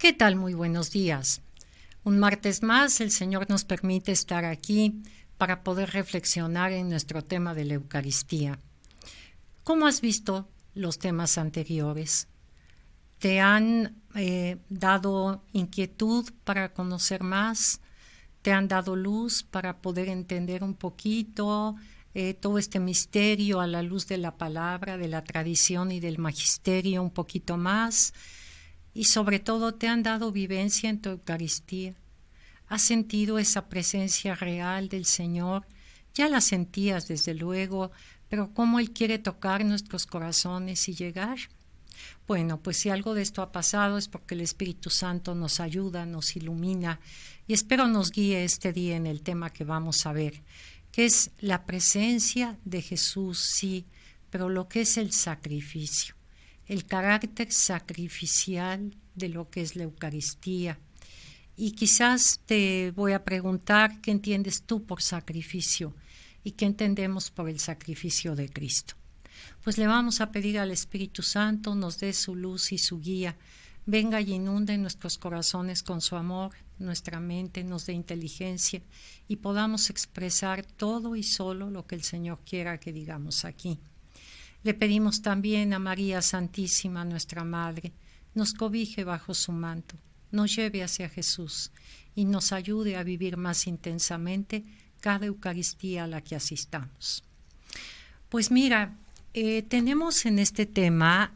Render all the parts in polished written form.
¿Qué tal? Muy buenos días. Un martes más el Señor nos permite estar aquí para poder reflexionar en nuestro tema de la Eucaristía. ¿Cómo has visto los temas anteriores? ¿Te han dado inquietud para conocer más? ¿Te han dado luz para poder entender un poquito todo este misterio a la luz de la palabra, de la tradición y del magisterio un poquito más? Y sobre todo, ¿te han dado vivencia en tu Eucaristía? ¿Has sentido esa presencia real del Señor? Ya la sentías desde luego, pero ¿cómo Él quiere tocar nuestros corazones y llegar? Bueno, pues si algo de esto ha pasado es porque el Espíritu Santo nos ayuda, nos ilumina y espero nos guíe este día en el tema que vamos a ver, que es la presencia de Jesús, sí, pero lo que es el sacrificio, el carácter sacrificial de lo que es la Eucaristía. Y quizás te voy a preguntar qué entiendes tú por sacrificio y qué entendemos por el sacrificio de Cristo. Pues le vamos a pedir al Espíritu Santo nos dé su luz y su guía, venga y inunde nuestros corazones con su amor, nuestra mente nos dé inteligencia y podamos expresar todo y solo lo que el Señor quiera que digamos aquí. Le pedimos también a María Santísima, nuestra Madre, nos cobije bajo su manto, nos lleve hacia Jesús y nos ayude a vivir más intensamente cada Eucaristía a la que asistamos. Pues mira, tenemos en este tema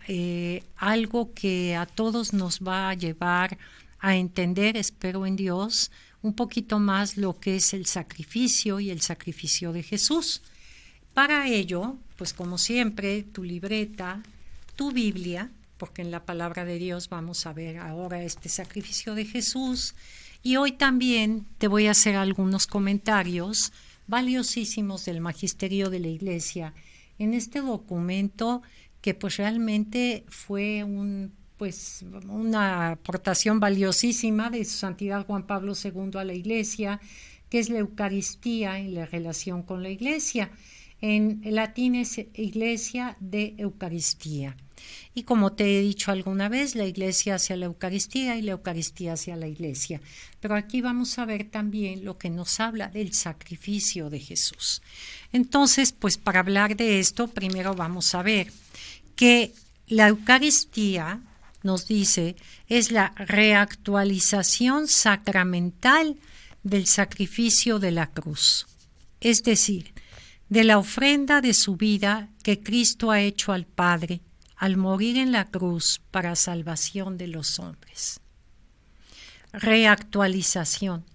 algo que a todos nos va a llevar a entender, espero en Dios, un poquito más lo que es el sacrificio y el sacrificio de Jesús. Para ello, pues como siempre, tu libreta, tu Biblia, porque en la palabra de Dios vamos a ver ahora este sacrificio de Jesús, y hoy también te voy a hacer algunos comentarios valiosísimos del magisterio de la Iglesia en este documento que pues realmente fue una aportación valiosísima de su Santidad Juan Pablo II a la Iglesia, que es la Eucaristía y la relación con la Iglesia. En latín es Iglesia de Eucaristía. Y como te he dicho alguna vez, la Iglesia hacia la Eucaristía y la Eucaristía hacia la Iglesia. Pero aquí vamos a ver también lo que nos habla del sacrificio de Jesús. Entonces, pues para hablar de esto, primero vamos a ver que la Eucaristía, nos dice, es la reactualización sacramental del sacrificio de la cruz. Es decir, de la ofrenda de su vida que Cristo ha hecho al Padre al morir en la cruz para salvación de los hombres. Reactualización.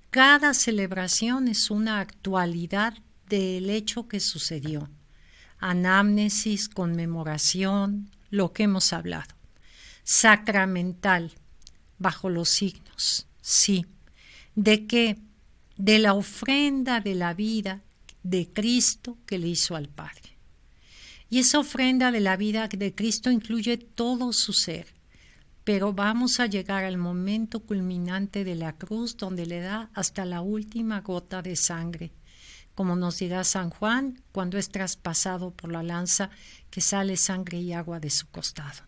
Cada celebración es una actualidad del hecho que sucedió. Anamnesis, conmemoración, lo que hemos hablado. Sacramental, bajo los signos, sí. ¿De qué? De la ofrenda de la vida de Cristo que le hizo al Padre. Y esa ofrenda de la vida de Cristo incluye todo su ser, pero vamos a llegar al momento culminante de la cruz donde le da hasta la última gota de sangre, como nos dirá San Juan cuando es traspasado por la lanza que sale sangre y agua de su costado.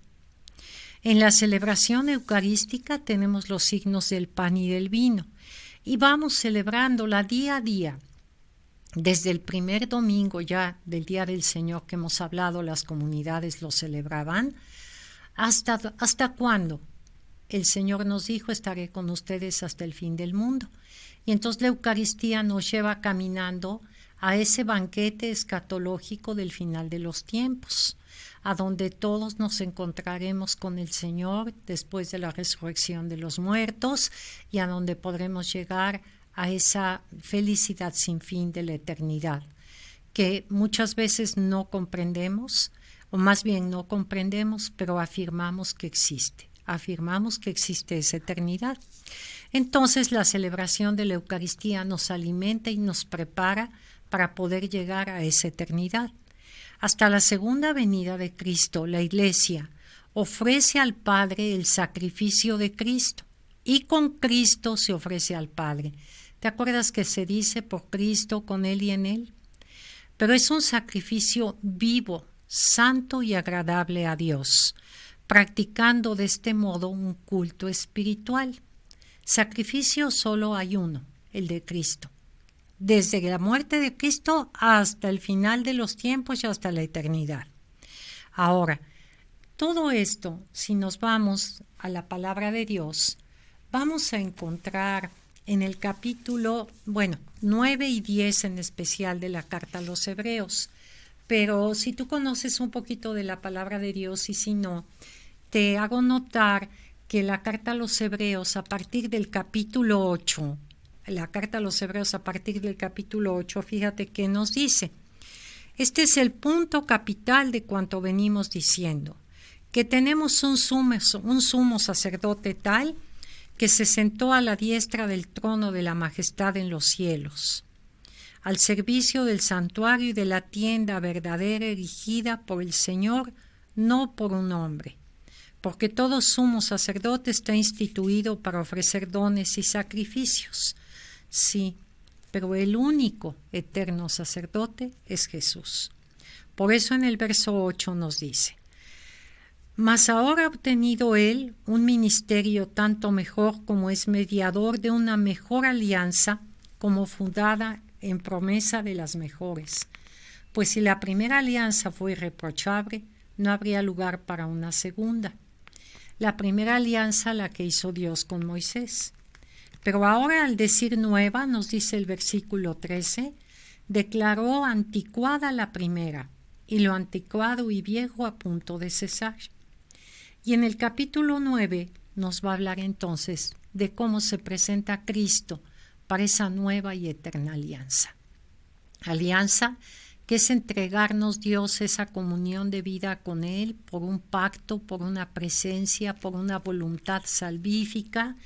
En la celebración eucarística tenemos los signos del pan y del vino y vamos celebrándola día a día. Desde el primer domingo ya del Día del Señor que hemos hablado, las comunidades lo celebraban, ¿hasta cuándo? El Señor nos dijo, estaré con ustedes hasta el fin del mundo. Y entonces la Eucaristía nos lleva caminando a ese banquete escatológico del final de los tiempos, a donde todos nos encontraremos con el Señor después de la resurrección de los muertos y a donde podremos llegar a esa felicidad sin fin de la eternidad, que muchas veces no comprendemos, o más bien no comprendemos, pero afirmamos que existe esa eternidad. Entonces la celebración de la Eucaristía nos alimenta y nos prepara para poder llegar a esa eternidad. Hasta la segunda venida de Cristo, la Iglesia ofrece al Padre el sacrificio de Cristo y con Cristo se ofrece al Padre. ¿Te acuerdas que se dice por Cristo, con Él y en Él? Pero es un sacrificio vivo, santo y agradable a Dios. practicando de este modo un culto espiritual. Sacrificio solo hay uno, el de Cristo. Desde la muerte de Cristo hasta el final de los tiempos y hasta la eternidad. Ahora, todo esto, si nos vamos a la palabra de Dios, vamos a encontrar en el capítulo, 9 y 10 en especial de la carta a los Hebreos. Pero si tú conoces un poquito de la palabra de Dios y si no, te hago notar que la carta a los Hebreos a partir del capítulo 8, fíjate que nos dice. Este es el punto capital de cuanto venimos diciendo, que tenemos un sumo sacerdote tal que se sentó a la diestra del trono de la majestad en los cielos, al servicio del santuario y de la tienda verdadera erigida por el Señor, no por un hombre, porque todo sumo sacerdote está instituido para ofrecer dones y sacrificios. Sí, pero el único eterno sacerdote es Jesús. Por eso en el verso 8 nos dice: mas ahora ha obtenido él un ministerio tanto mejor como es mediador de una mejor alianza, como fundada en promesa de las mejores. Pues si la primera alianza fue irreprochable, no habría lugar para una segunda. La primera alianza la que hizo Dios con Moisés. Pero ahora al decir nueva, nos dice el versículo 13, declaró anticuada la primera, y lo anticuado y viejo a punto de cesar. Y en el capítulo 9 nos va a hablar entonces de cómo se presenta Cristo para esa nueva y eterna alianza. Alianza que es entregarnos Dios esa comunión de vida con Él por un pacto, por una presencia, por una voluntad salvífica,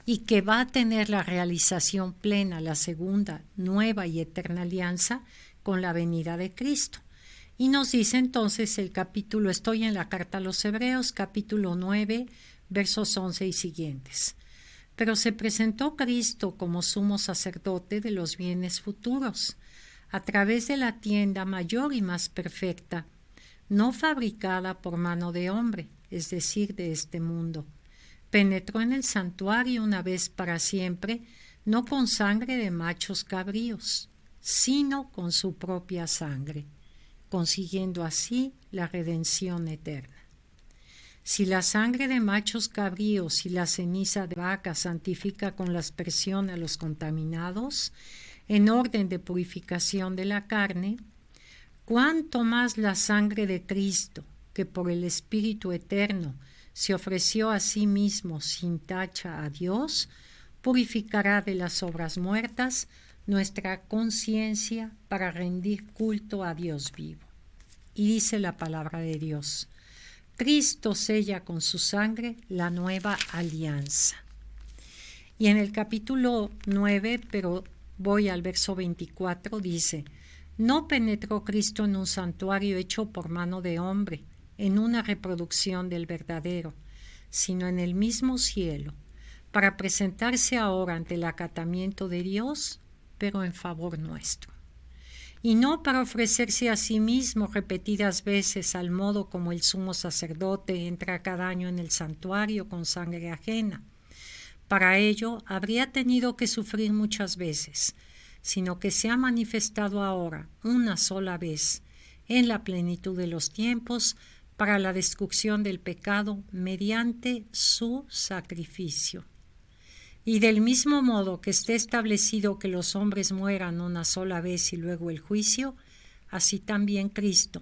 y que va a tener la realización plena, la segunda, nueva y eterna alianza con la venida de Cristo. Y nos dice entonces el capítulo, estoy en la carta a los Hebreos, capítulo 9, versos 11 y siguientes. Pero se presentó Cristo como sumo sacerdote de los bienes futuros, a través de la tienda mayor y más perfecta, no fabricada por mano de hombre, es decir, de este mundo. Penetró en el santuario una vez para siempre, no con sangre de machos cabríos, sino con su propia sangre, consiguiendo así la redención eterna. Si la sangre de machos cabríos y la ceniza de vaca santifica con la aspersión a los contaminados, en orden de purificación de la carne, cuánto más la sangre de Cristo, que por el Espíritu Eterno se ofreció a sí mismo sin tacha a Dios, purificará de las obras muertas nuestra conciencia para rendir culto a Dios vivo. Y dice la palabra de Dios: Cristo sella con su sangre la nueva alianza. Y en el capítulo 9, pero voy al verso 24, dice: no penetró Cristo en un santuario hecho por mano de hombre, en una reproducción del verdadero, sino en el mismo cielo, para presentarse ahora ante el acatamiento de Dios, pero en favor nuestro. Y no para ofrecerse a sí mismo repetidas veces, al modo como el sumo sacerdote entra cada año en el santuario con sangre ajena. Para ello habría tenido que sufrir muchas veces, sino que se ha manifestado ahora una sola vez, en la plenitud de los tiempos, para la destrucción del pecado mediante su sacrificio. Y del mismo modo que esté establecido que los hombres mueran una sola vez y luego el juicio, así también Cristo,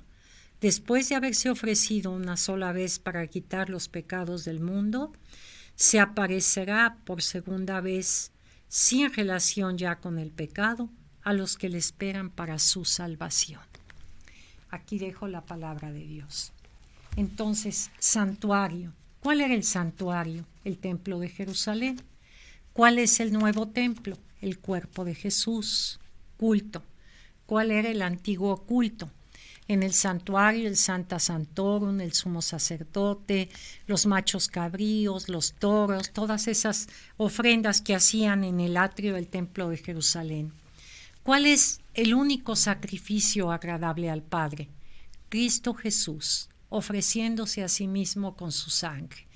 después de haberse ofrecido una sola vez para quitar los pecados del mundo, se aparecerá por segunda vez, sin relación ya con el pecado, a los que le esperan para su salvación. Aquí dejo la palabra de Dios. Entonces, santuario. ¿Cuál era el santuario? El templo de Jerusalén. ¿Cuál es el nuevo templo? El cuerpo de Jesús. Culto. ¿Cuál era el antiguo culto? En el santuario, el Santa Santorum, el sumo sacerdote, los machos cabríos, los toros, todas esas ofrendas que hacían en el atrio del templo de Jerusalén. ¿Cuál es el único sacrificio agradable al Padre? Cristo Jesús, ofreciéndose a sí mismo con su sangre.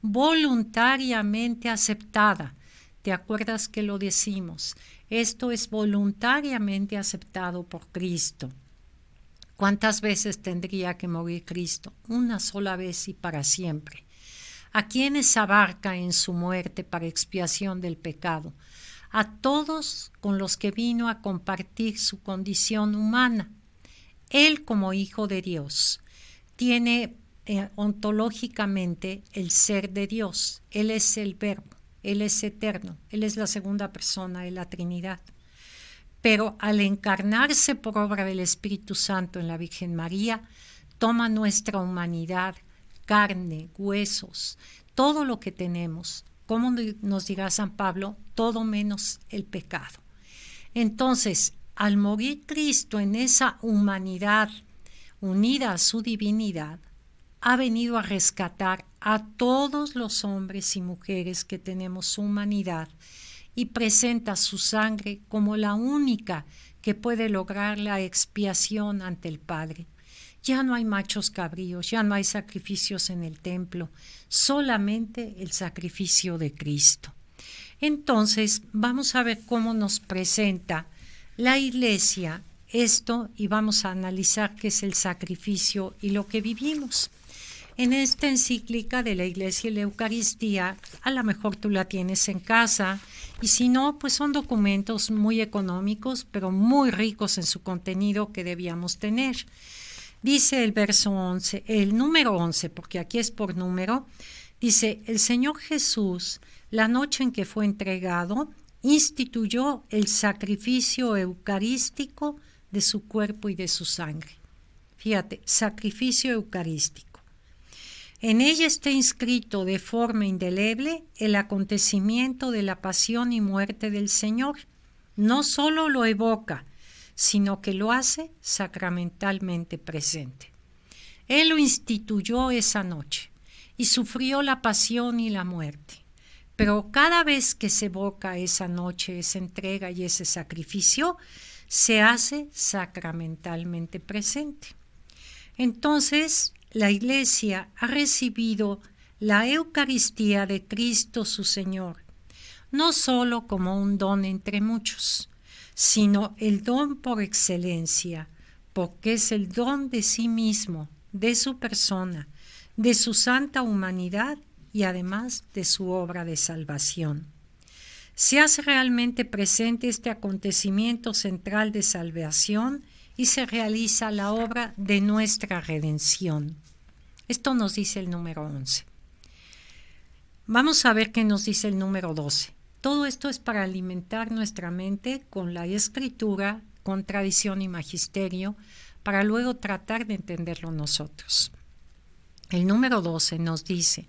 Voluntariamente aceptada. ¿Te acuerdas que lo decimos? Esto es voluntariamente aceptado por Cristo. ¿Cuántas veces tendría que morir Cristo? Una sola vez y para siempre. ¿A quiénes abarca en su muerte para expiación del pecado? A todos con los que vino a compartir su condición humana. Él, como Hijo de Dios, tiene ontológicamente el ser de Dios. Él es el Verbo, Él es eterno, Él es la segunda persona de la Trinidad. Pero al encarnarse por obra del Espíritu Santo en la Virgen María, toma nuestra humanidad, carne, huesos, todo lo que tenemos. Como nos dirá San Pablo, todo menos el pecado. Entonces, al morir Cristo en esa humanidad unida a su divinidad, ha venido a rescatar a todos los hombres y mujeres que tenemos su humanidad y presenta su sangre como la única que puede lograr la expiación ante el Padre. Ya no hay machos cabríos, ya no hay sacrificios en el templo, solamente el sacrificio de Cristo. Entonces, vamos a ver cómo nos presenta la Iglesia esto y vamos a analizar qué es el sacrificio y lo que vivimos. En esta encíclica de la Iglesia y la Eucaristía, a lo mejor tú la tienes en casa, y si no, pues son documentos muy económicos, pero muy ricos en su contenido que debíamos tener. Dice el verso 11, el número 11, porque aquí es por número, dice, el Señor Jesús, la noche en que fue entregado, instituyó el sacrificio eucarístico de su cuerpo y de su sangre. Fíjate, sacrificio eucarístico. En ella está inscrito de forma indeleble el acontecimiento de la pasión y muerte del Señor. No solo lo evoca, sino que lo hace sacramentalmente presente. Él lo instituyó esa noche y sufrió la pasión y la muerte. Pero cada vez que se evoca esa noche, esa entrega y ese sacrificio, se hace sacramentalmente presente. Entonces, la Iglesia ha recibido la Eucaristía de Cristo su Señor, no solo como un don entre muchos, sino el don por excelencia, porque es el don de sí mismo, de su persona, de su santa humanidad y además de su obra de salvación. Se hace realmente presente este acontecimiento central de salvación y se realiza la obra de nuestra redención. Esto nos dice el número 11. Vamos a ver qué nos dice el número 12. Todo esto es para alimentar nuestra mente con la Escritura, con tradición y magisterio, para luego tratar de entenderlo nosotros. El número 12 nos dice,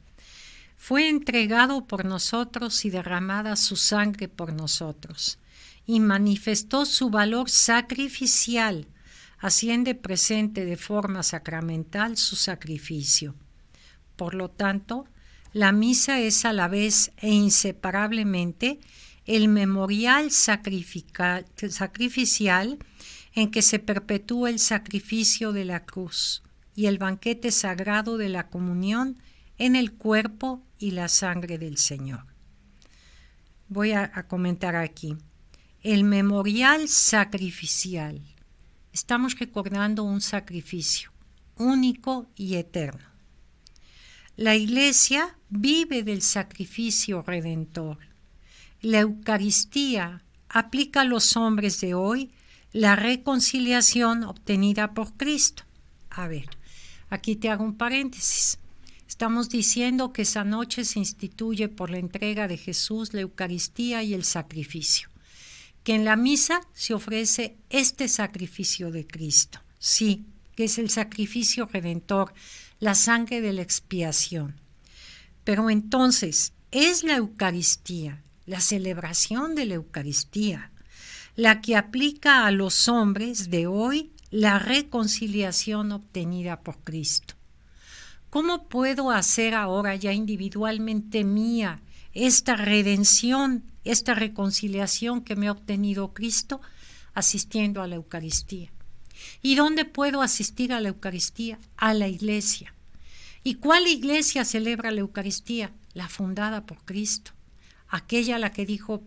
fue entregado por nosotros y derramada su sangre por nosotros, y manifestó su valor sacrificial, haciendo presente de forma sacramental su sacrificio. Por lo tanto, la misa es a la vez e inseparablemente el memorial sacrificial en que se perpetúa el sacrificio de la cruz y el banquete sagrado de la comunión en el cuerpo y la sangre del Señor. Voy a comentar aquí. El memorial sacrificial. Estamos recordando un sacrificio único y eterno. La Iglesia vive del sacrificio redentor. La Eucaristía aplica a los hombres de hoy la reconciliación obtenida por Cristo. A ver, aquí te hago un paréntesis. Estamos diciendo que esa noche se instituye por la entrega de Jesús la Eucaristía y el sacrificio. Que en la misa se ofrece este sacrificio de Cristo. Sí, que es el sacrificio redentor, la sangre de la expiación. Pero entonces, es la Eucaristía, la celebración de la Eucaristía, la que aplica a los hombres de hoy la reconciliación obtenida por Cristo. ¿Cómo puedo hacer ahora ya individualmente mía esta redención, esta reconciliación que me ha obtenido Cristo? Asistiendo a la Eucaristía. ¿Y dónde puedo asistir a la Eucaristía? A la iglesia. ¿Y cuál iglesia celebra la Eucaristía? La fundada por Cristo. Aquella a la que dijo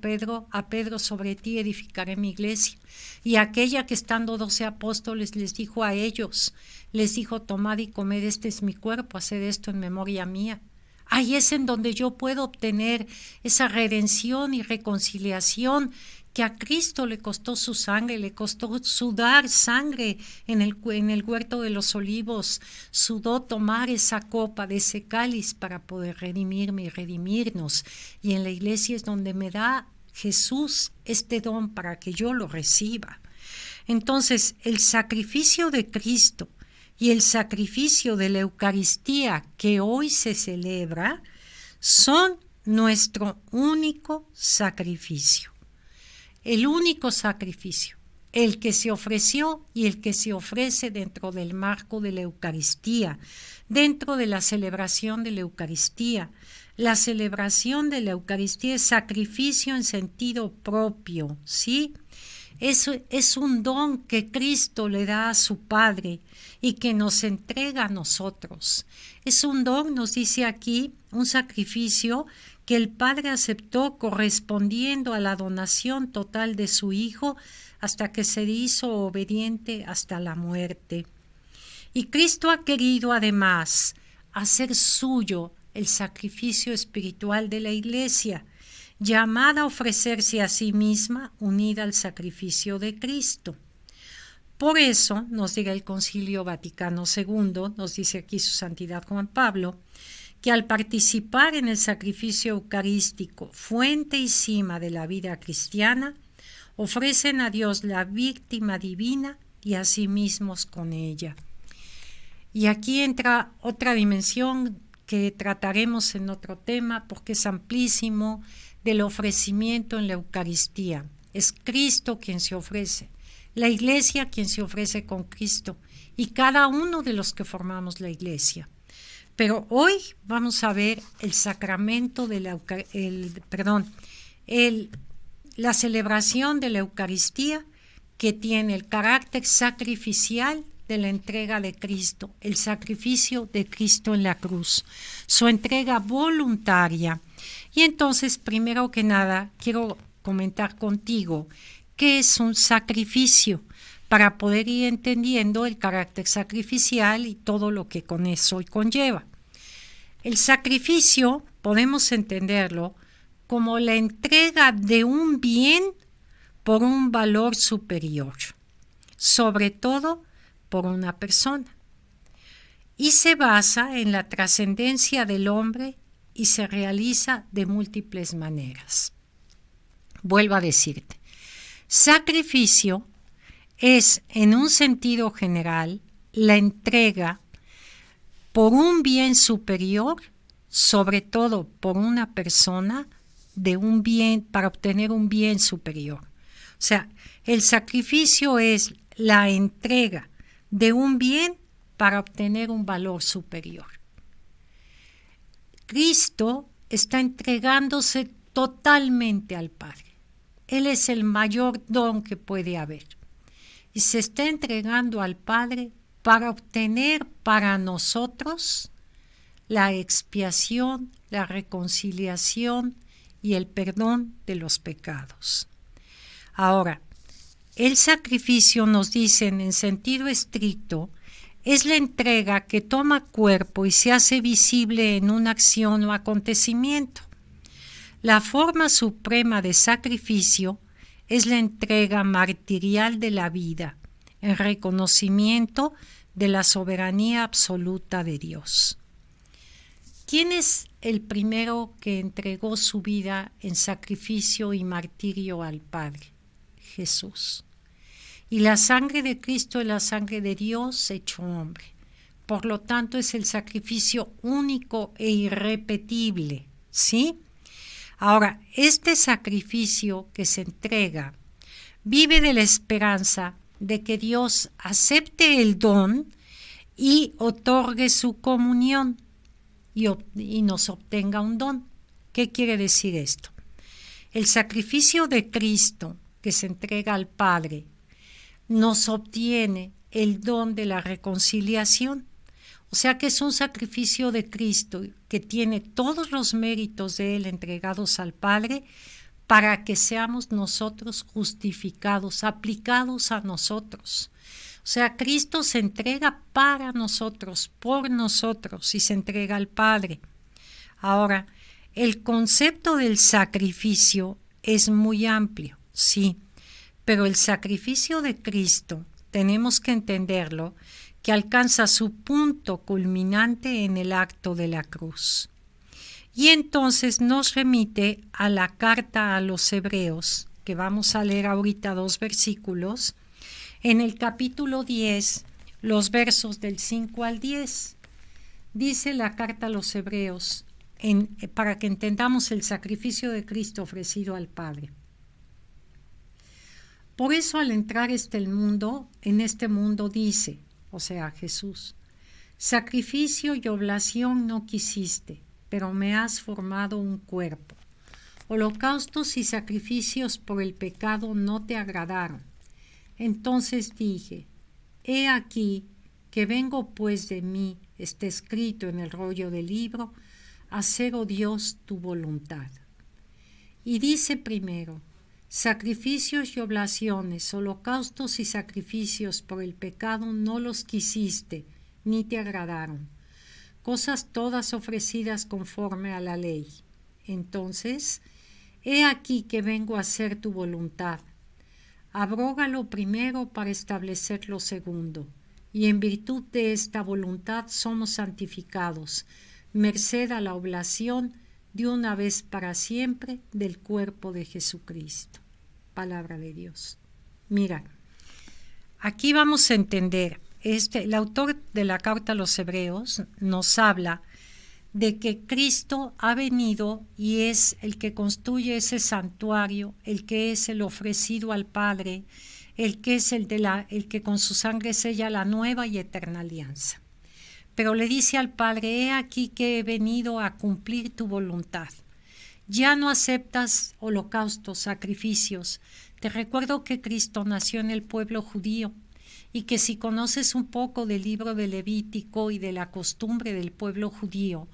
a Pedro, sobre ti edificaré mi iglesia. Y aquella que estando 12 apóstoles les dijo a ellos, les dijo, tomad y comed, este es mi cuerpo, haced esto en memoria mía. Ahí es en donde yo puedo obtener esa redención y reconciliación que a Cristo le costó su sangre, le costó sudar sangre en el huerto de los olivos, sudó tomar esa copa de ese cáliz para poder redimirme y redimirnos. Y en la iglesia es donde me da Jesús este don para que yo lo reciba. Entonces, el sacrificio de Cristo y el sacrificio de la Eucaristía que hoy se celebra son nuestro único sacrificio. El único sacrificio, el que se ofreció y el que se ofrece dentro del marco de la Eucaristía, dentro de la celebración de la Eucaristía. La celebración de la Eucaristía es sacrificio en sentido propio, ¿sí? Es un don que Cristo le da a su Padre y que nos entrega a nosotros. Es un don, nos dice aquí, un sacrificio que el Padre aceptó correspondiendo a la donación total de su Hijo hasta que se hizo obediente hasta la muerte. Y Cristo ha querido además hacer suyo el sacrificio espiritual de la Iglesia, llamada a ofrecerse a sí misma unida al sacrificio de Cristo. Por eso, nos dirá el Concilio Vaticano II, nos dice aquí su Santidad Juan Pablo, que al participar en el sacrificio eucarístico, fuente y cima de la vida cristiana, ofrecen a Dios la víctima divina y a sí mismos con ella. Y aquí entra otra dimensión que trataremos en otro tema porque es amplísimo, del ofrecimiento en la Eucaristía. Es Cristo quien se ofrece, la Iglesia quien se ofrece con Cristo y cada uno de los que formamos la Iglesia. Pero hoy vamos a ver el sacramento de la celebración de la Eucaristía que tiene el carácter sacrificial de la entrega de Cristo, el sacrificio de Cristo en la cruz, su entrega voluntaria. Y entonces, primero que nada, quiero comentar contigo qué es un sacrificio para poder ir entendiendo el carácter sacrificial y todo lo que con eso conlleva. El sacrificio podemos entenderlo como la entrega de un bien por un valor superior, sobre todo por una persona, y se basa en la trascendencia del hombre y se realiza de múltiples maneras. Vuelvo a decirte, sacrificio es, en un sentido general, la entrega por un bien superior, sobre todo por una persona, de un bien para obtener un bien superior. O sea, el sacrificio es la entrega de un bien para obtener un valor superior. Cristo está entregándose totalmente al Padre. Él es el mayor don que puede haber. Y se está entregando al Padre para obtener para nosotros la expiación, la reconciliación y el perdón de los pecados. Ahora, el sacrificio, nos dicen en sentido estricto, es la entrega que toma cuerpo y se hace visible en una acción o acontecimiento. La forma suprema de sacrificio es la entrega martirial de la vida, en reconocimiento de la soberanía absoluta de Dios. ¿Quién es el primero que entregó su vida en sacrificio y martirio al Padre? Jesús. Y la sangre de Cristo es la sangre de Dios hecho hombre. Por lo tanto, es el sacrificio único e irrepetible, ¿sí? Ahora, este sacrificio que se entrega vive de la esperanza de que Dios acepte el don y otorgue su comunión y nos obtenga un don. ¿Qué quiere decir esto? El sacrificio de Cristo que se entrega al Padre nos obtiene el don de la reconciliación. O sea que es un sacrificio de Cristo que tiene todos los méritos de Él entregados al Padre para que seamos nosotros justificados, aplicados a nosotros. O sea, Cristo se entrega para nosotros, por nosotros, y se entrega al Padre. Ahora, el concepto del sacrificio es muy amplio, sí, pero el sacrificio de Cristo, tenemos que entenderlo, que alcanza su punto culminante en el acto de la cruz. Y entonces nos remite a la carta a los Hebreos, que vamos a leer ahorita 2 versículos, en el capítulo 10, los versos del 5 al 10. Dice la carta a los Hebreos, para que entendamos el sacrificio de Cristo ofrecido al Padre. Por eso al entrar en este mundo dice, o sea, Jesús, sacrificio y oblación no quisiste, pero me has formado un cuerpo. Holocaustos y sacrificios por el pecado no te agradaron. Entonces dije, he aquí que vengo pues de mí, está escrito en el rollo del libro, hacer, oh Dios, tu voluntad. Y dice primero, sacrificios y oblaciones, holocaustos y sacrificios por el pecado no los quisiste, ni te agradaron. Cosas todas ofrecidas conforme a la ley. Entonces, he aquí que vengo a hacer tu voluntad. Abroga lo primero para establecer lo segundo, y en virtud de esta voluntad somos santificados, merced a la oblación de una vez para siempre del cuerpo de Jesucristo. Palabra de Dios. Mira, aquí vamos a entender, el autor de la carta a los Hebreos nos habla de que Cristo ha venido y es el que construye ese santuario, el que es el ofrecido al Padre, el que es el que con su sangre sella la nueva y eterna alianza. Pero le dice al Padre, he aquí que he venido a cumplir tu voluntad. Ya no aceptas holocaustos, sacrificios. Te recuerdo que Cristo nació en el pueblo judío y que si conoces un poco del libro de Levítico y de la costumbre del pueblo judío,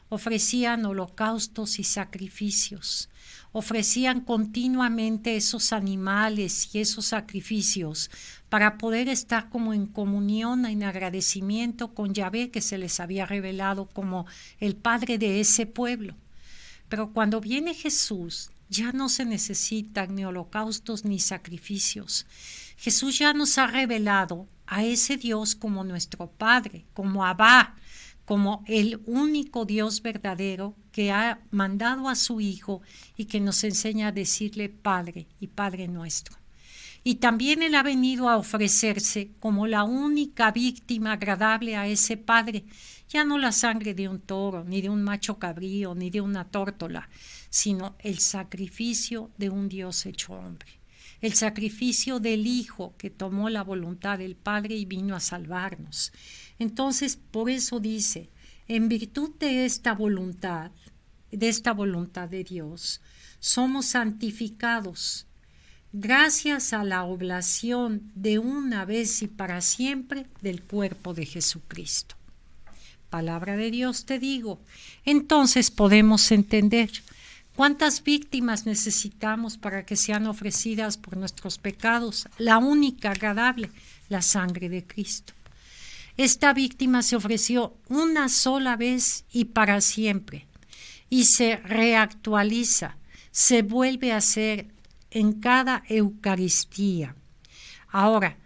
ofrecían holocaustos y sacrificios. Ofrecían continuamente esos animales y esos sacrificios para poder estar como en comunión, en agradecimiento con Yahvé, que se les había revelado como el Padre de ese pueblo. Pero cuando viene Jesús, ya no se necesitan ni holocaustos ni sacrificios. Jesús ya nos ha revelado a ese Dios como nuestro Padre, como Abba, como el único Dios verdadero que ha mandado a su Hijo y que nos enseña a decirle Padre y Padre nuestro. Y también Él ha venido a ofrecerse como la única víctima agradable a ese Padre, ya no la sangre de un toro, ni de un macho cabrío, ni de una tórtola, sino el sacrificio de un Dios hecho hombre, el sacrificio del Hijo que tomó la voluntad del Padre y vino a salvarnos. Entonces, por eso dice, en virtud de esta voluntad de Dios, somos santificados, gracias a la oblación de una vez y para siempre del cuerpo de Jesucristo. Palabra de Dios te digo. Entonces podemos entender cuántas víctimas necesitamos para que sean ofrecidas por nuestros pecados. La única agradable, la sangre de Cristo. Esta víctima se ofreció una sola vez y para siempre, y se reactualiza, se vuelve a hacer en cada Eucaristía. Ahora,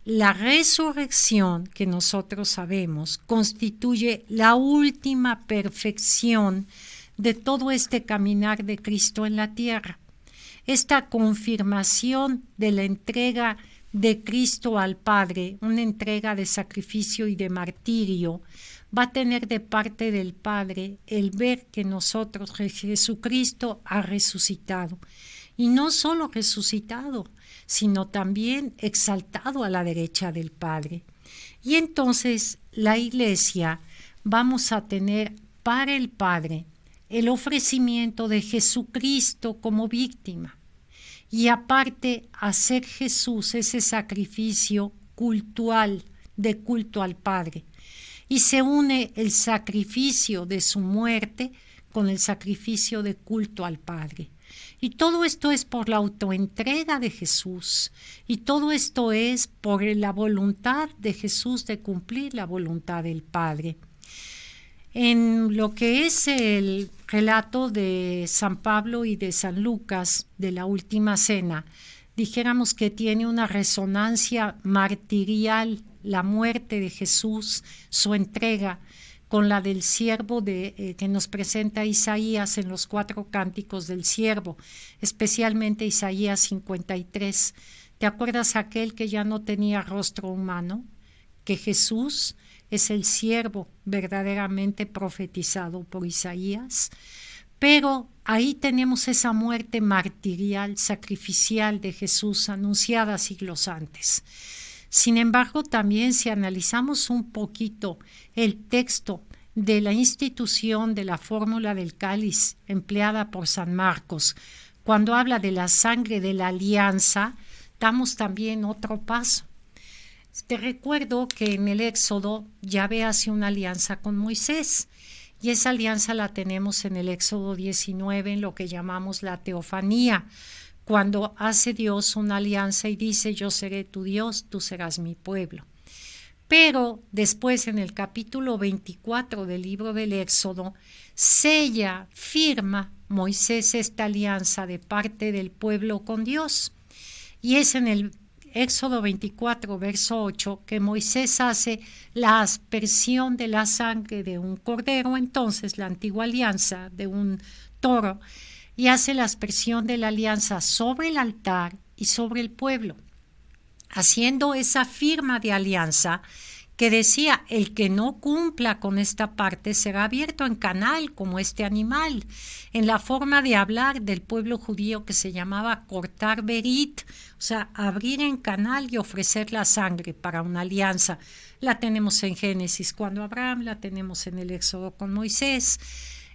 la resurrección que nosotros sabemos constituye la última perfección de todo este caminar de Cristo en la tierra. Esta confirmación de la entrega de Cristo al Padre, una entrega de sacrificio y de martirio, va a tener de parte del Padre el ver que Jesucristo ha resucitado. Y no solo resucitado, sino también exaltado a la derecha del Padre. Y entonces la Iglesia vamos a tener para el Padre el ofrecimiento de Jesucristo como víctima. Y aparte hacer Jesús ese sacrificio cultual, de culto al Padre. Y se une el sacrificio de su muerte con el sacrificio de culto al Padre. Y todo esto es por la autoentrega de Jesús. Y todo esto es por la voluntad de Jesús de cumplir la voluntad del Padre. En lo que es el relato de San Pablo y de San Lucas de la Última Cena, dijéramos que tiene una resonancia martirial, la muerte de Jesús, su entrega, con la del siervo que nos presenta Isaías en los 4 cánticos del siervo, especialmente Isaías 53. ¿Te acuerdas aquel que ya no tenía rostro humano? Que Jesús es el siervo verdaderamente profetizado por Isaías. Pero ahí tenemos esa muerte martirial, sacrificial de Jesús anunciada siglos antes. Sin embargo, también si analizamos un poquito el texto de la institución de la fórmula del cáliz empleada por San Marcos, cuando habla de la sangre de la alianza, damos también otro paso. Te recuerdo que en el Éxodo Yahvé hace una alianza con Moisés y esa alianza la tenemos en el Éxodo 19 en lo que llamamos la teofanía, cuando hace Dios una alianza y dice yo seré tu Dios, tú serás mi pueblo. Pero después en el capítulo 24 del libro del Éxodo sella, firma Moisés esta alianza de parte del pueblo con Dios y es en el Éxodo 24, verso 8, que Moisés hace la aspersión de la sangre de un cordero, entonces la antigua alianza de un toro, y hace la aspersión de la alianza sobre el altar y sobre el pueblo, haciendo esa firma de alianza que decía, el que no cumpla con esta parte será abierto en canal como este animal, en la forma de hablar del pueblo judío que se llamaba cortar berit, o sea, abrir en canal y ofrecer la sangre para una alianza. La tenemos en Génesis cuando Abraham, la tenemos en el Éxodo con Moisés.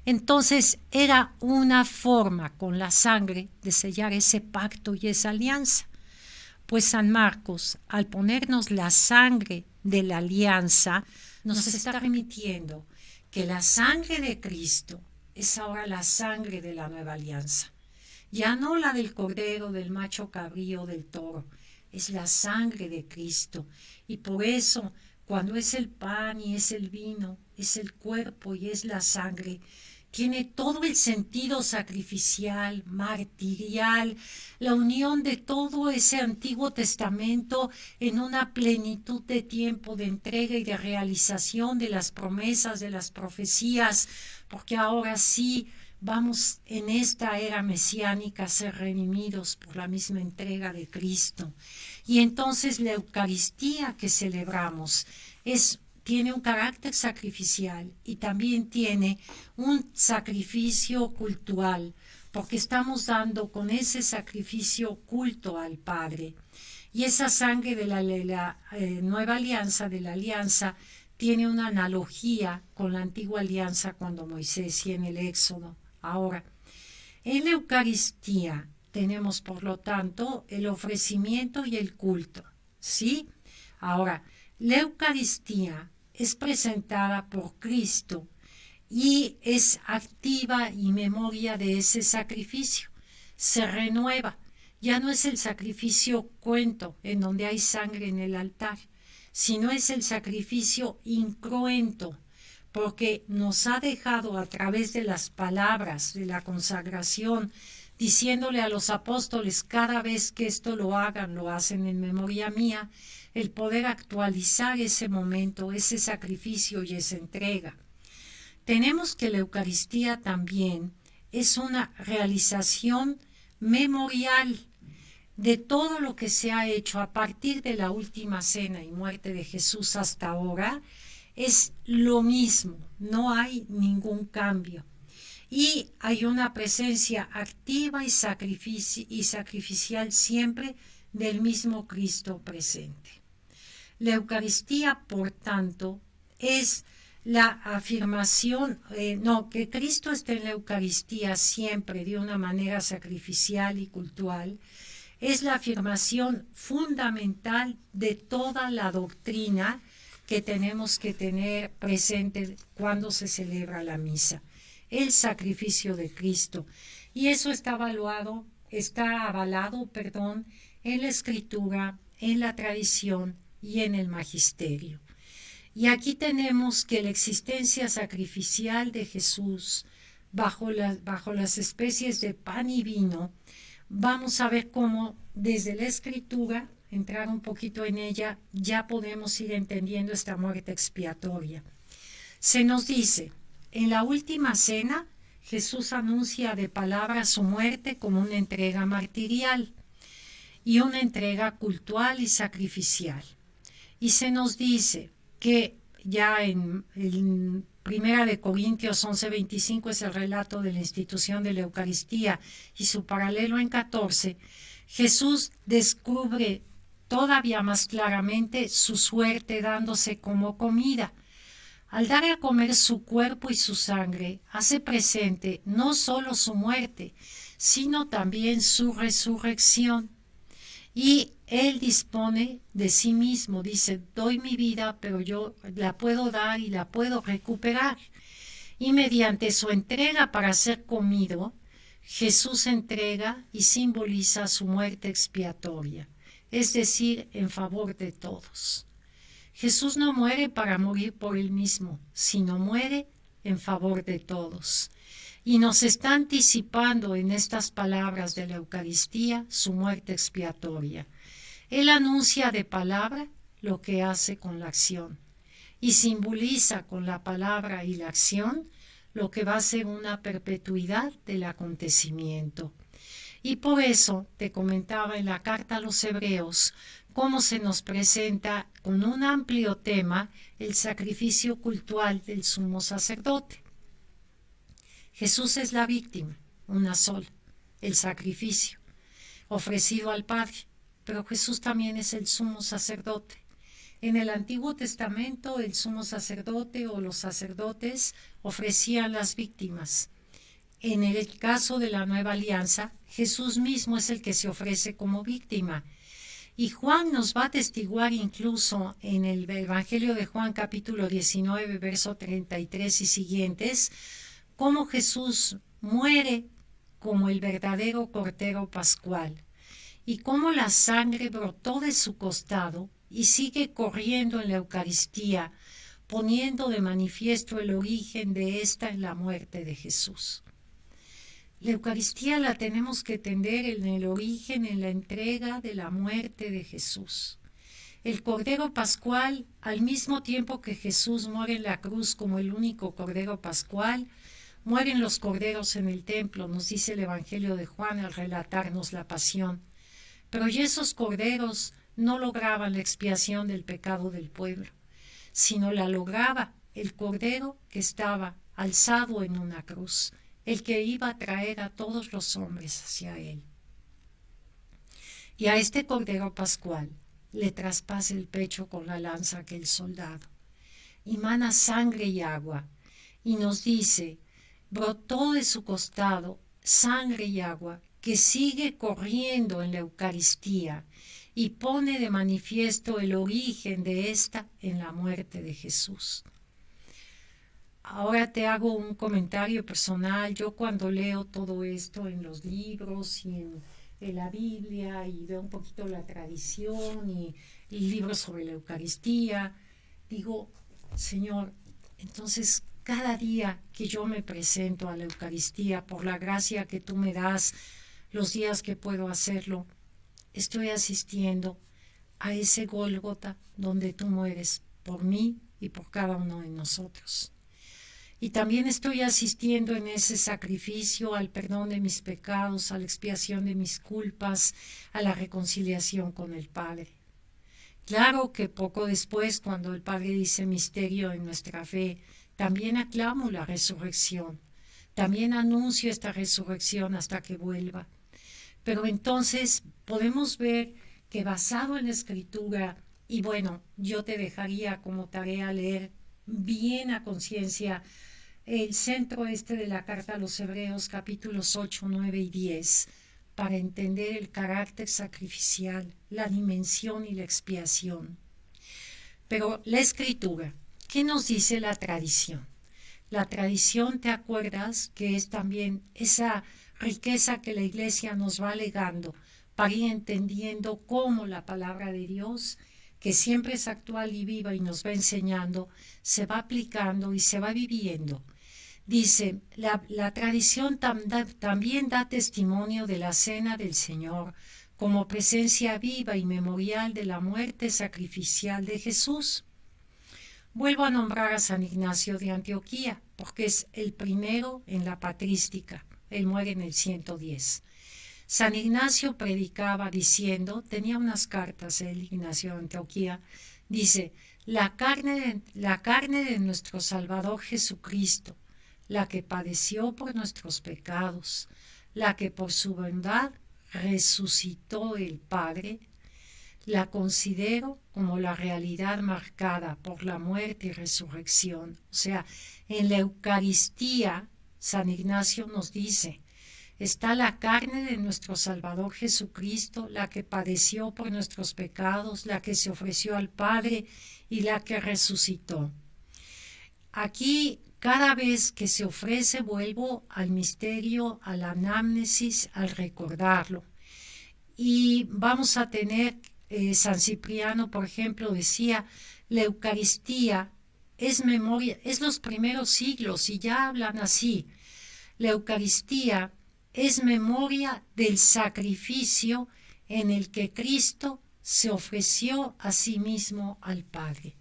Entonces era una forma con la sangre de sellar ese pacto y esa alianza. Pues San Marcos, al ponernos la sangre de la alianza, nos está remitiendo que la sangre de Cristo es ahora la sangre de la nueva alianza. Ya no la del cordero, del macho cabrío, del toro, es la sangre de Cristo. Y por eso, cuando es el pan y es el vino, es el cuerpo y es la sangre, tiene todo el sentido sacrificial, martirial, la unión de todo ese Antiguo Testamento en una plenitud de tiempo de entrega y de realización de las promesas, de las profecías, porque ahora sí vamos en esta era mesiánica a ser redimidos por la misma entrega de Cristo. Y entonces la Eucaristía que celebramos tiene un carácter sacrificial y también tiene un sacrificio cultural, porque estamos dando con ese sacrificio culto al Padre. Y esa sangre de la nueva alianza, de la alianza, tiene una analogía con la antigua alianza cuando Moisés y en el Éxodo. Ahora, en la Eucaristía tenemos, por lo tanto, el ofrecimiento y el culto, ¿sí? Ahora, la Eucaristía es presentada por Cristo y es activa y memoria de ese sacrificio. Se renueva. Ya no es el sacrificio cuento en donde hay sangre en el altar, sino es el sacrificio incruento, porque nos ha dejado a través de las palabras de la consagración, diciéndole a los apóstoles, cada vez que esto lo hagan, lo hacen en memoria mía, el poder actualizar ese momento, ese sacrificio y esa entrega. Tenemos que la Eucaristía también es una realización memorial de todo lo que se ha hecho a partir de la última cena y muerte de Jesús hasta ahora. Es lo mismo, no hay ningún cambio. Y hay una presencia activa y sacrificial siempre del mismo Cristo presente. La Eucaristía, por tanto, es la afirmación, que Cristo esté en la Eucaristía siempre de una manera sacrificial y cultural, es la afirmación fundamental de toda la doctrina que tenemos que tener presente cuando se celebra la misa: el sacrificio de Cristo. Y eso está avalado en la Escritura, en la tradición y en el magisterio. Y aquí tenemos que la existencia sacrificial de Jesús bajo las especies de pan y vino, vamos a ver cómo desde la Escritura, entrar un poquito en ella, ya podemos ir entendiendo esta muerte expiatoria. Se nos dice, en la última cena, Jesús anuncia de palabra su muerte como una entrega martirial y una entrega cultual y sacrificial. Y se nos dice que ya en Primera de Corintios 11:25 es el relato de la institución de la Eucaristía, y su paralelo en 14, Jesús descubre todavía más claramente su suerte dándose como comida. Al dar a comer su cuerpo y su sangre, hace presente no solo su muerte, sino también su resurrección. Y Él dispone de sí mismo, dice: doy mi vida, pero yo la puedo dar y la puedo recuperar. Y mediante su entrega para ser comido, Jesús entrega y simboliza su muerte expiatoria, es decir, en favor de todos. Jesús no muere para morir por él mismo, sino muere en favor de todos. Y nos está anticipando en estas palabras de la Eucaristía su muerte expiatoria. Él anuncia de palabra lo que hace con la acción y simboliza con la palabra y la acción lo que va a ser una perpetuidad del acontecimiento. Y por eso te comentaba en la carta a los Hebreos cómo se nos presenta con un amplio tema el sacrificio cultual del sumo sacerdote. Jesús es la víctima, una sola, el sacrificio ofrecido al Padre, pero Jesús también es el sumo sacerdote. En el Antiguo Testamento el sumo sacerdote o los sacerdotes ofrecían las víctimas. En el caso de la Nueva Alianza, Jesús mismo es el que se ofrece como víctima. Y Juan nos va a atestiguar incluso en el Evangelio de Juan capítulo 19, verso 33 y siguientes, cómo Jesús muere como el verdadero Cordero Pascual y cómo la sangre brotó de su costado y sigue corriendo en la Eucaristía, poniendo de manifiesto el origen de esta en la muerte de Jesús. La Eucaristía la tenemos que entender en el origen, en la entrega de la muerte de Jesús. El Cordero Pascual, al mismo tiempo que Jesús muere en la cruz como el único Cordero Pascual, mueren los corderos en el templo, nos dice el Evangelio de Juan al relatarnos la pasión. Pero ya esos corderos no lograban la expiación del pecado del pueblo, sino la lograba el Cordero que estaba alzado en una cruz, el que iba a traer a todos los hombres hacia él. Y a este Cordero Pascual le traspasa el pecho con la lanza aquel soldado, y mana sangre y agua, y nos dice: brotó de su costado sangre y agua que sigue corriendo en la Eucaristía y pone de manifiesto el origen de esta en la muerte de Jesús. Ahora te hago un comentario personal. Yo cuando leo todo esto en los libros y en la Biblia y veo un poquito la tradición y libros sobre la Eucaristía, digo: Señor, entonces cada día que yo me presento a la Eucaristía, por la gracia que tú me das, los días que puedo hacerlo, estoy asistiendo a ese Gólgota donde tú mueres por mí y por cada uno de nosotros. Y también estoy asistiendo en ese sacrificio al perdón de mis pecados, a la expiación de mis culpas, a la reconciliación con el Padre. Claro que poco después, cuando el Padre dice misterio en nuestra fe, también aclamo la resurrección, también anuncio esta resurrección hasta que vuelva. Pero entonces podemos ver que basado en la Escritura, y bueno, yo te dejaría como tarea leer bien a conciencia el centro de la carta a los Hebreos, capítulos 8, 9 y 10, para entender el carácter sacrificial, la dimensión y la expiación. Pero la escritura, ¿qué nos dice la tradición? La tradición, ¿te acuerdas? Que es también esa riqueza que la Iglesia nos va legando para ir entendiendo cómo la palabra de Dios, que siempre es actual y viva y nos va enseñando, se va aplicando y se va viviendo. Dice, la tradición también da testimonio de la cena del Señor como presencia viva y memorial de la muerte sacrificial de Jesús. Vuelvo a nombrar a San Ignacio de Antioquía, porque es el primero en la patrística. Él muere en el 110. San Ignacio predicaba diciendo, tenía unas cartas, el Ignacio de Antioquía, dice, la carne de nuestro Salvador Jesucristo, la que padeció por nuestros pecados, la que por su bondad resucitó el Padre, la considero como la realidad marcada por la muerte y resurrección. O sea, en la Eucaristía, San Ignacio nos dice, está la carne de nuestro Salvador Jesucristo, la que padeció por nuestros pecados, la que se ofreció al Padre y la que resucitó. Aquí, cada vez que se ofrece, vuelvo al misterio, a la anamnesis, al recordarlo. Y vamos a tener, San Cipriano, por ejemplo, decía, la Eucaristía es memoria, es los primeros siglos, y ya hablan así. La Eucaristía es memoria del sacrificio en el que Cristo se ofreció a sí mismo al Padre.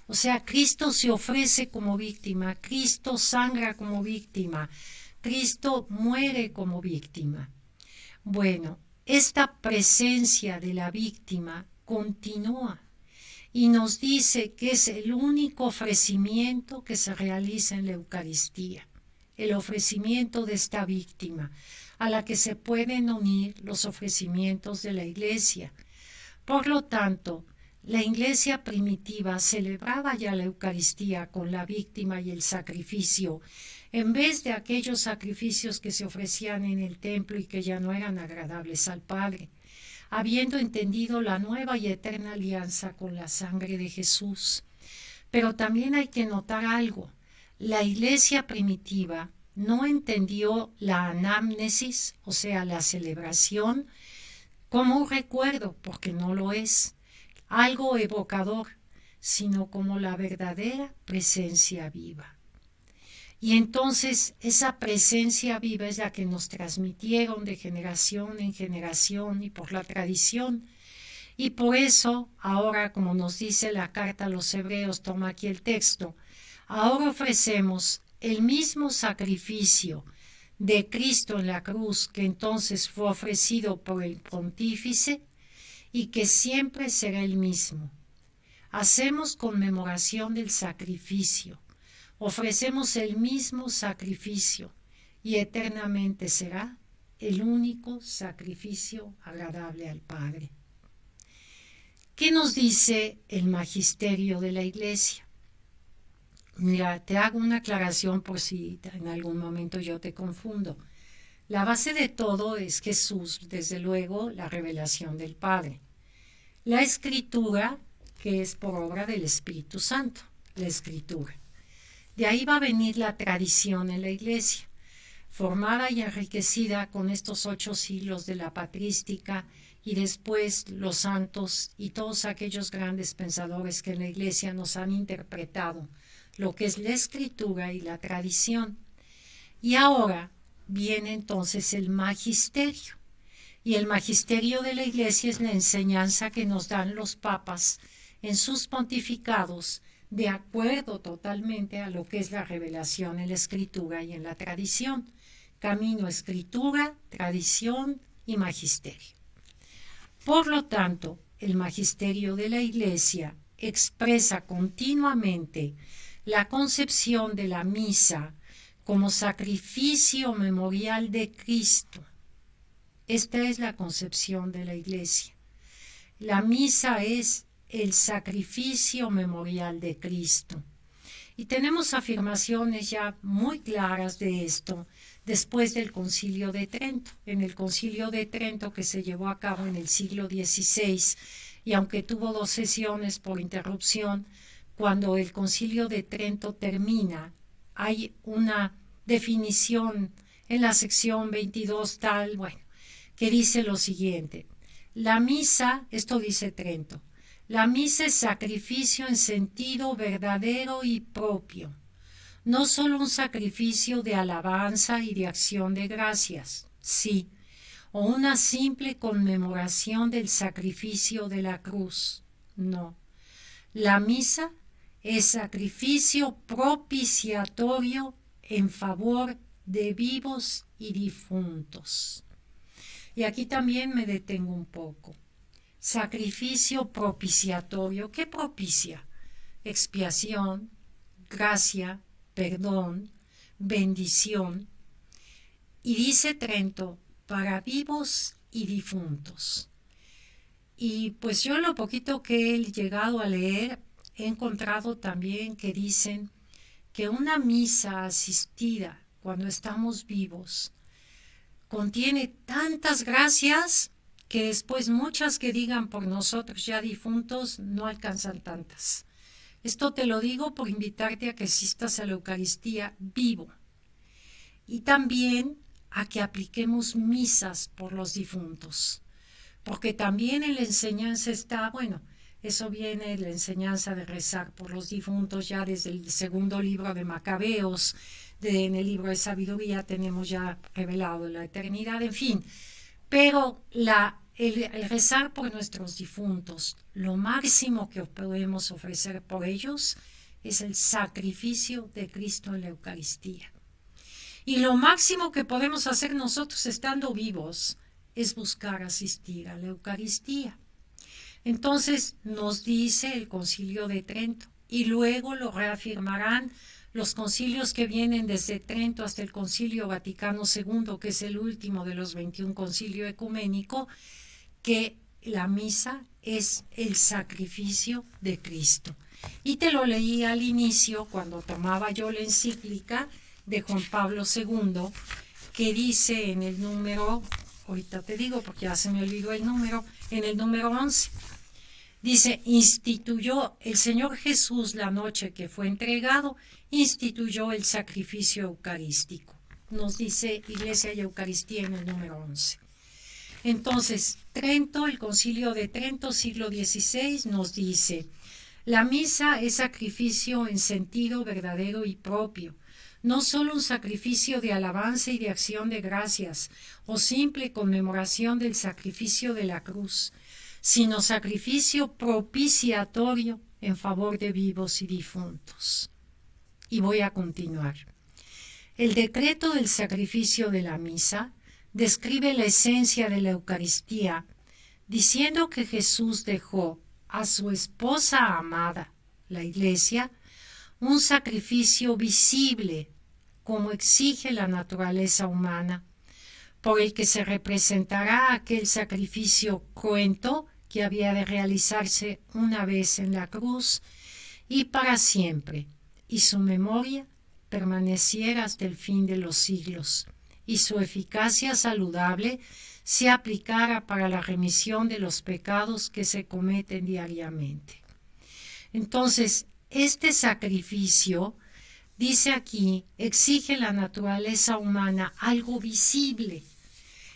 O sea, Cristo se ofrece como víctima, Cristo sangra como víctima, Cristo muere como víctima. Bueno, esta presencia de la víctima continúa y nos dice que es el único ofrecimiento que se realiza en la Eucaristía, el ofrecimiento de esta víctima, a la que se pueden unir los ofrecimientos de la Iglesia. Por lo tanto, la Iglesia primitiva celebraba ya la Eucaristía con la víctima y el sacrificio, en vez de aquellos sacrificios que se ofrecían en el templo y que ya no eran agradables al Padre, habiendo entendido la nueva y eterna alianza con la sangre de Jesús. Pero también hay que notar algo. La Iglesia primitiva no entendió la anamnesis, o sea, la celebración, como un recuerdo, porque no lo es, algo evocador, sino como la verdadera presencia viva. Y entonces esa presencia viva es la que nos transmitieron de generación en generación y por la tradición. Y por eso, ahora, como nos dice la carta a los Hebreos, toma aquí el texto, ahora ofrecemos el mismo sacrificio de Cristo en la cruz que entonces fue ofrecido por el pontífice y que siempre será el mismo. Hacemos conmemoración del sacrificio, ofrecemos el mismo sacrificio y eternamente será el único sacrificio agradable al Padre. ¿Qué nos dice el magisterio de la Iglesia? Mira, te hago una aclaración por si en algún momento yo te confundo. La base de todo es Jesús, desde luego, la revelación del Padre. La Escritura, que es por obra del Espíritu Santo, la Escritura. De ahí va a venir la tradición en la Iglesia, formada y enriquecida con estos 8 siglos de la patrística y después los santos y todos aquellos grandes pensadores que en la Iglesia nos han interpretado lo que es la Escritura y la tradición. Y ahora viene entonces el magisterio. Y el magisterio de la Iglesia es la enseñanza que nos dan los papas en sus pontificados, de acuerdo totalmente a lo que es la revelación en la Escritura y en la tradición. Camino, Escritura, tradición y magisterio. Por lo tanto, el magisterio de la Iglesia expresa continuamente la concepción de la misa como sacrificio memorial de Cristo. Esta es la concepción de la Iglesia. La misa es el sacrificio memorial de Cristo. Y tenemos afirmaciones ya muy claras de esto después del Concilio de Trento. En el Concilio de Trento, que se llevó a cabo en el siglo XVI, y aunque tuvo 2 sesiones por interrupción, cuando el Concilio de Trento termina, hay una definición en la sección 22 tal, bueno, que dice lo siguiente: la misa, esto dice Trento, la misa es sacrificio en sentido verdadero y propio, no solo un sacrificio de alabanza y de acción de gracias, sí, o una simple conmemoración del sacrificio de la cruz, no. La misa es sacrificio propiciatorio en favor de vivos y difuntos. Y aquí también me detengo un poco. Sacrificio propiciatorio. ¿Qué propicia? Expiación, gracia, perdón, bendición. Y dice Trento, para vivos y difuntos. Y pues yo lo poquito que he llegado a leer, he encontrado también que dicen que una misa asistida cuando estamos vivos contiene tantas gracias que después muchas que digan por nosotros ya difuntos no alcanzan tantas. Esto te lo digo por invitarte a que asistas a la Eucaristía vivo y también a que apliquemos misas por los difuntos, porque también en la enseñanza está, bueno, eso viene la enseñanza de rezar por los difuntos ya desde el segundo libro de Macabeos, en el libro de sabiduría tenemos ya revelado la eternidad, en fin, pero el rezar por nuestros difuntos, lo máximo que podemos ofrecer por ellos es el sacrificio de Cristo en la Eucaristía. Y lo máximo que podemos hacer nosotros estando vivos es buscar asistir a la Eucaristía. Entonces nos dice el Concilio de Trento, y luego lo reafirmarán los concilios que vienen desde Trento hasta el Concilio Vaticano II, que es el último de los 21 concilio ecuménico, que la misa es el sacrificio de Cristo. Y te lo leí al inicio cuando tomaba yo la encíclica de Juan Pablo II, que dice en el número, ahorita te digo porque ya se me olvidó el número, en el número 11, dice, instituyó el Señor Jesús la noche que fue entregado, instituyó el sacrificio eucarístico. Nos dice Iglesia y Eucaristía en el número 11. Entonces, Trento, el Concilio de Trento, siglo XVI, nos dice, la misa es sacrificio en sentido verdadero y propio, no solo un sacrificio de alabanza y de acción de gracias, o simple conmemoración del sacrificio de la cruz, sino sacrificio propiciatorio en favor de vivos y difuntos. Y voy a continuar. El decreto del sacrificio de la misa describe la esencia de la Eucaristía, diciendo que Jesús dejó a su esposa amada, la Iglesia, un sacrificio visible, como exige la naturaleza humana, por el que se representará aquel sacrificio cruento que había de realizarse una vez en la cruz y para siempre, y su memoria permaneciera hasta el fin de los siglos, y su eficacia saludable se aplicara para la remisión de los pecados que se cometen diariamente. Entonces, este sacrificio, dice aquí, exige la naturaleza humana algo visible.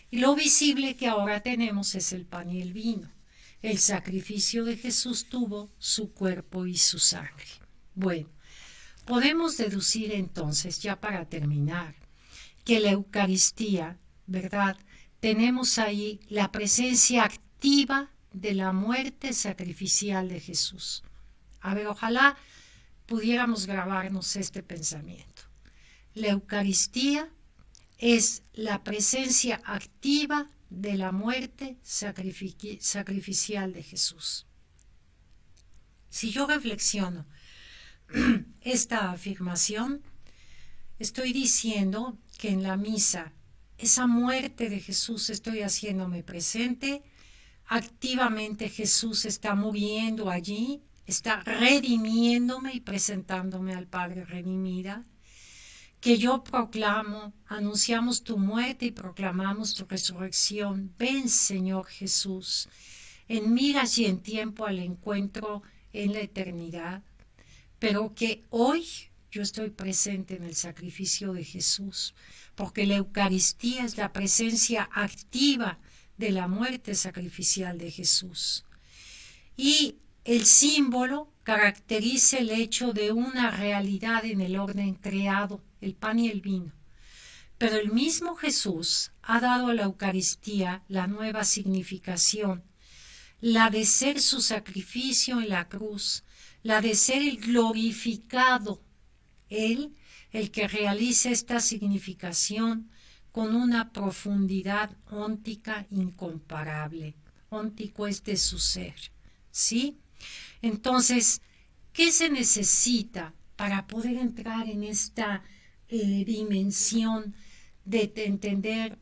Y lo visible que ahora tenemos es el pan y el vino. El sacrificio de Jesús tuvo su cuerpo y su sangre. Bueno, podemos deducir entonces, ya para terminar, que la Eucaristía, ¿verdad? Tenemos ahí la presencia activa de la muerte sacrificial de Jesús. A ver, ojalá pudiéramos grabarnos este pensamiento. La Eucaristía es la presencia activa de la muerte sacrificial de Jesús. Si yo reflexiono esta afirmación, estoy diciendo que en la misa, esa muerte de Jesús estoy haciéndome presente, activamente Jesús está muriendo allí, está redimiéndome y presentándome al Padre redimida, que yo proclamo, anunciamos tu muerte y proclamamos tu resurrección. Ven, Señor Jesús. en miras y en tiempo al encuentro en la eternidad, pero que hoy yo estoy presente en el sacrificio de Jesús, porque la Eucaristía es la presencia activa de la muerte sacrificial de Jesús. Y el símbolo caracteriza el hecho de una realidad en el orden creado, el pan y el vino. Pero el mismo Jesús ha dado a la Eucaristía la nueva significación, la de ser su sacrificio en la cruz, la de ser el glorificado, Él, el que realiza esta significación con una profundidad óntica incomparable. Óntico es de su ser, ¿sí? Entonces, ¿qué se necesita para poder entrar en esta dimensión de entender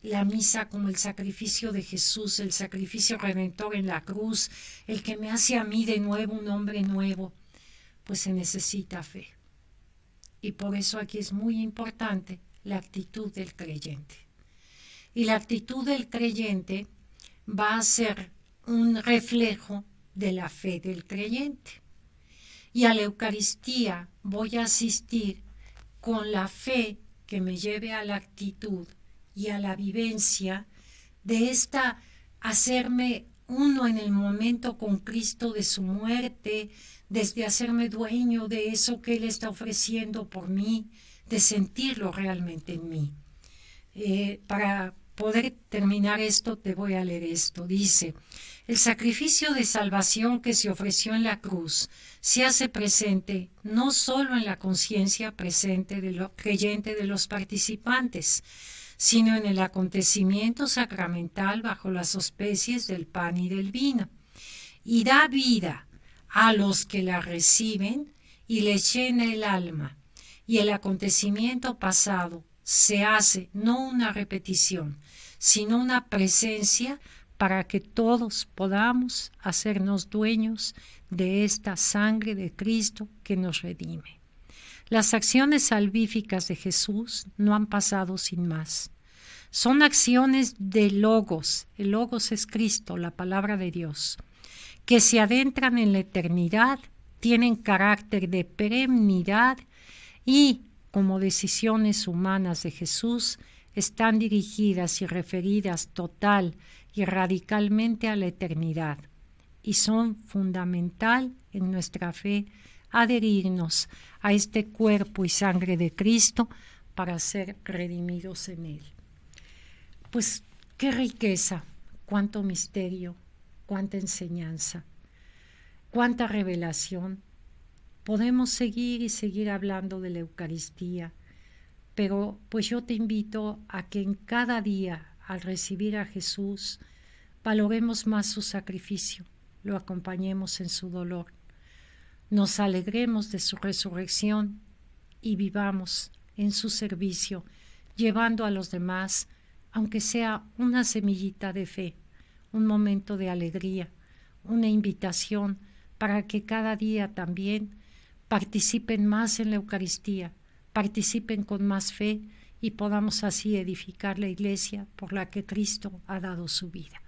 la misa como el sacrificio de Jesús, el sacrificio redentor en la cruz, el que me hace a mí de nuevo un hombre nuevo? Pues se necesita fe. Y por eso aquí es muy importante la actitud del creyente. Y la actitud del creyente va a ser un reflejo de la fe del creyente. Y a la Eucaristía voy a asistir con la fe que me lleve a la actitud y a la vivencia de esta hacerme uno en el momento con Cristo de su muerte, desde hacerme dueño de eso que Él está ofreciendo por mí, de sentirlo realmente en mí. Para poder terminar esto, te voy a leer esto. Dice: el sacrificio de salvación que se ofreció en la cruz se hace presente no solo en la conciencia presente de lo creyente de los participantes, sino en el acontecimiento sacramental bajo las auspicios del pan y del vino, y da vida a los que la reciben y les llena el alma, y el acontecimiento pasado se hace no una repetición, sino una presencia para que todos podamos hacernos dueños de esta sangre de Cristo que nos redime. Las acciones salvíficas de Jesús no han pasado sin más. Son acciones de Logos. El Logos es Cristo, la palabra de Dios, que se adentran en la eternidad, tienen carácter de perennidad y, como decisiones humanas de Jesús, están dirigidas y referidas total y radicalmente a la eternidad, y son fundamental en nuestra fe adherirnos a este cuerpo y sangre de Cristo para ser redimidos en Él. Pues qué riqueza, cuánto misterio, cuánta enseñanza, cuánta revelación. Podemos seguir y seguir hablando de la Eucaristía, pero pues yo te invito a que en cada día, al recibir a Jesús, valoremos más su sacrificio, lo acompañemos en su dolor, nos alegremos de su resurrección y vivamos en su servicio, llevando a los demás, aunque sea una semillita de fe, un momento de alegría, una invitación para que cada día también participen más en la Eucaristía, participen con más fe y podamos así edificar la iglesia por la que Cristo ha dado su vida.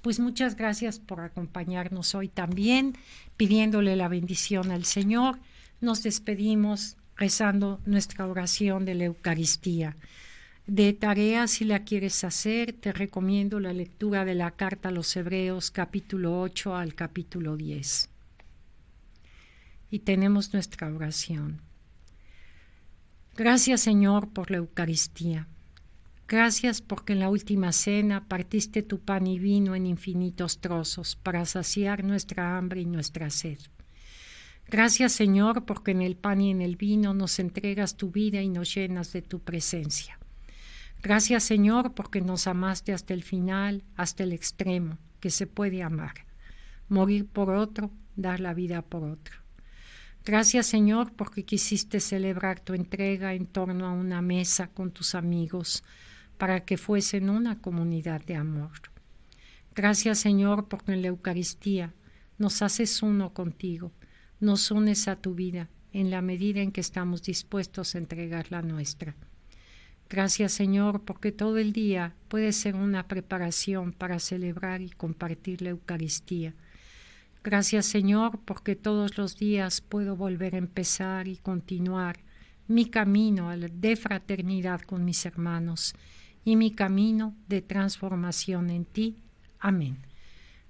Pues muchas gracias por acompañarnos hoy también, pidiéndole la bendición al Señor. Nos despedimos rezando nuestra oración de la Eucaristía. De tarea, si la quieres hacer, te recomiendo la lectura de la carta a los Hebreos, capítulo 8 al capítulo 10. Y tenemos nuestra oración. Gracias, Señor, por la Eucaristía. Gracias porque en la última cena partiste tu pan y vino en infinitos trozos para saciar nuestra hambre y nuestra sed. Gracias, Señor, porque en el pan y en el vino nos entregas tu vida y nos llenas de tu presencia. Gracias, Señor, porque nos amaste hasta el final, hasta el extremo, que se puede amar. Morir por otro, dar la vida por otro. Gracias, Señor, porque quisiste celebrar tu entrega en torno a una mesa con tus amigos, para que fuesen una comunidad de amor. Gracias, Señor, porque en la Eucaristía nos haces uno contigo, nos unes a tu vida en la medida en que estamos dispuestos a entregar la nuestra. Gracias, Señor, porque todo el día puede ser una preparación para celebrar y compartir la Eucaristía. Gracias, Señor, porque todos los días puedo volver a empezar y continuar mi camino de fraternidad con mis hermanos y mi camino de transformación en ti. Amén.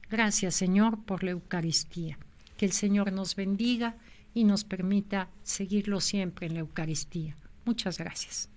Gracias, Señor, por la Eucaristía. Que el Señor nos bendiga y nos permita seguirlo siempre en la Eucaristía. Muchas gracias.